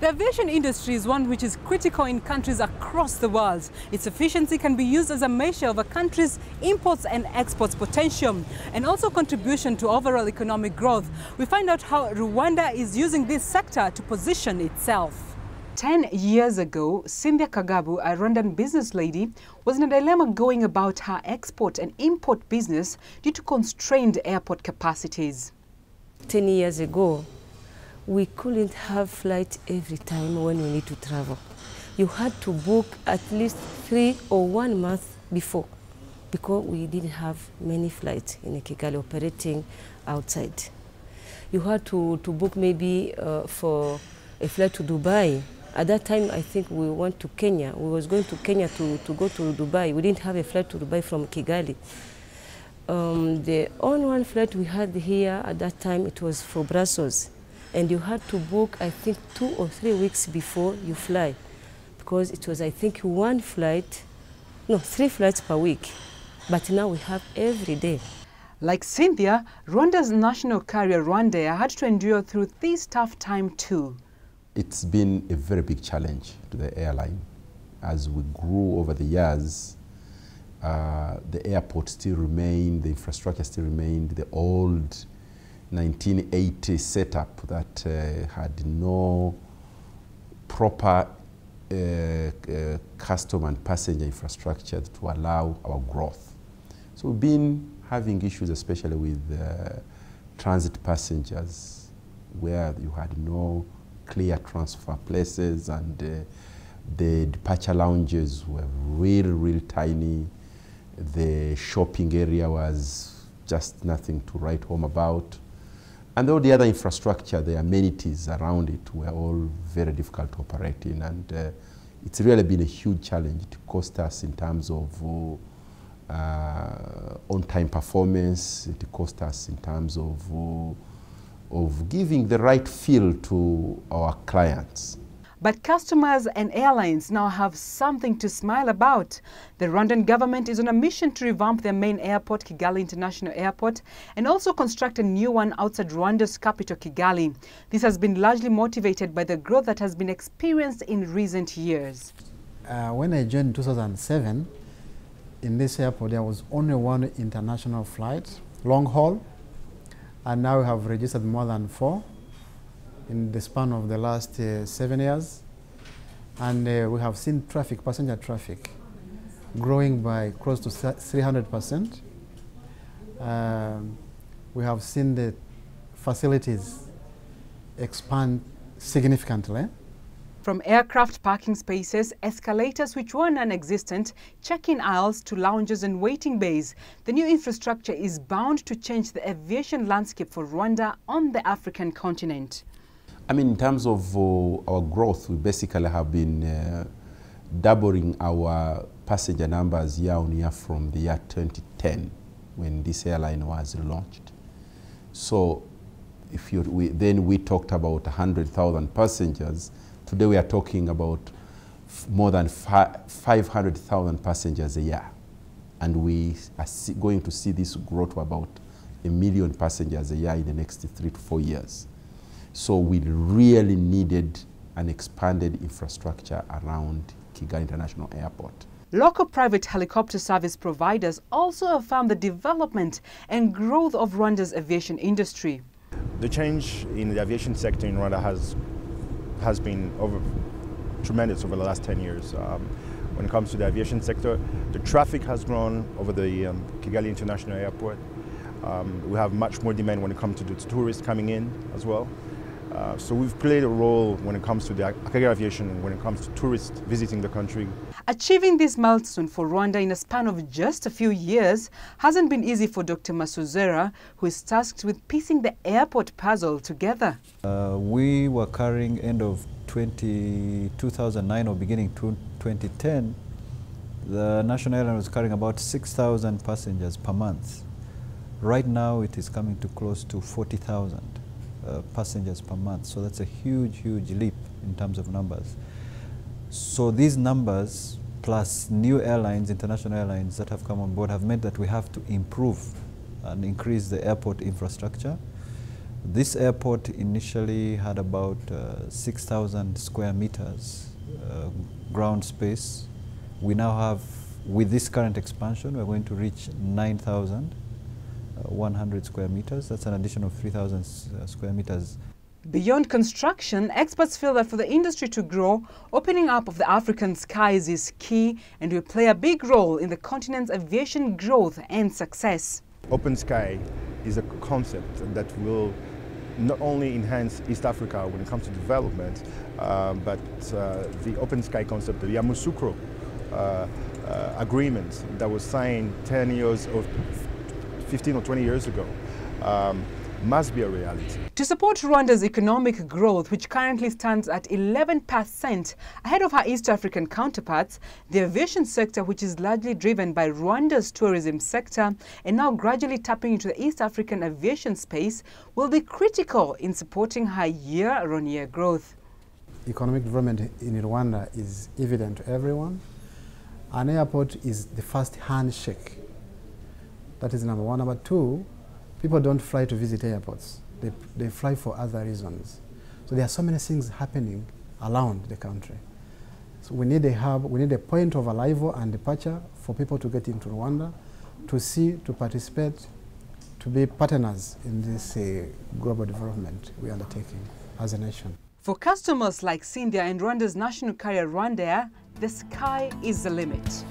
The aviation industry is one which is critical in countries across the world. Its efficiency can be used as a measure of a country's imports and exports potential and also contribution to overall economic growth. We find out how Rwanda is using this sector to position itself. 10 years ago, Cynthia Kagabu, a Rwandan business lady, was in a dilemma going about her export and import business due to constrained airport capacities. 10 years ago, we couldn't have flight every time when we need to travel. You had to book at least 3 or 1 month before because we didn't have many flights in Kigali operating outside. You had to book maybe for a flight to Dubai. At that time, I think we went to Kenya. We was going to Kenya to go to Dubai. We didn't have a flight to Dubai from Kigali. The only one flight we had here at that time, it was for Brussels. And you had to book, I think, 2 or 3 weeks before you fly. Because it was, I think, 3 flights per week. But now we have every day. Like Cynthia, Rwanda's national carrier Rwanda had to endure through this tough time too. It's been a very big challenge to the airline. As we grew over the years, the airport still remained, the infrastructure still remained, the old 1980 setup that had no proper custom and passenger infrastructure to allow our growth. So we've been having issues, especially with transit passengers, where you had no clear transfer places, and the departure lounges were really tiny. The shopping area was just nothing to write home about. And all the other infrastructure, the amenities around it were all very difficult to operate in. And it's really been a huge challenge. It cost us in terms of on-time performance. It cost us in terms of giving the right feel to our clients. But customers and airlines now have something to smile about. The Rwandan government is on a mission to revamp their main airport, Kigali International Airport, and also construct a new one outside Rwanda's capital, Kigali. This has been largely motivated by the growth that has been experienced in recent years. When I joined in 2007, in this airport there was only 1 international flight, long haul, and now we have registered more than 4. In the span of the last 7 years, and we have seen passenger traffic, growing by close to 300%. We have seen the facilities expand significantly. From aircraft parking spaces, escalators which were non-existent, check-in aisles to lounges and waiting bays, the new infrastructure is bound to change the aviation landscape for Rwanda on the African continent. I mean, in terms of our growth, we basically have been doubling our passenger numbers year on year from the year 2010, when this airline was launched. So if then we talked about 100,000 passengers. Today we are talking about more than 500,000 passengers a year. And we are going to see this grow to about 1 million passengers a year in the next 3 to 4 years. So we really needed an expanded infrastructure around Kigali International Airport. Local private helicopter service providers also affirm the development and growth of Rwanda's aviation industry. The change in the aviation sector in Rwanda has been tremendous over the last 10 years. When it comes to the aviation sector, the traffic has grown over the Kigali International Airport. We have much more demand when it comes to the tourists coming in as well. So we've played a role when it comes to the aviation, when it comes to tourists visiting the country. Achieving this milestone for Rwanda in a span of just a few years hasn't been easy for Dr. Masozera, who is tasked with piecing the airport puzzle together. We were carrying end of 2009 or beginning 2010, the national airline was carrying about 6,000 passengers per month. Right now it is coming to close to 40,000. Passengers per month. So that's a huge leap in terms of numbers. So these numbers plus new airlines, international airlines that have come on board have meant that we have to improve and increase the airport infrastructure. This airport initially had about 6,000 square meters ground space. We now have, with this current expansion, we're going to reach 9,100 square meters. That's an addition of 3,000 square meters. Beyond construction, experts feel that for the industry to grow, opening up of the African skies is key and will play a big role in the continent's aviation growth and success. Open sky is a concept that will not only enhance East Africa when it comes to development, but the open sky concept, the Yamoussoukro agreement that was signed 10 years or 15 or 20 years ago, must be a reality. To support Rwanda's economic growth, which currently stands at 11% ahead of her East African counterparts, the aviation sector, which is largely driven by Rwanda's tourism sector and now gradually tapping into the East African aviation space, will be critical in supporting her year-on-year growth. Economic development in Rwanda is evident to everyone. An airport is the first handshake. That is number one. Number two, people don't fly to visit airports. They fly for other reasons. So there are so many things happening around the country. So we need a hub, we need a point of arrival and departure for people to get into Rwanda, to see, to participate, to be partners in this global development we are undertaking as a nation. For customers like Cynthia and Rwanda's national carrier Rwandair, the sky is the limit.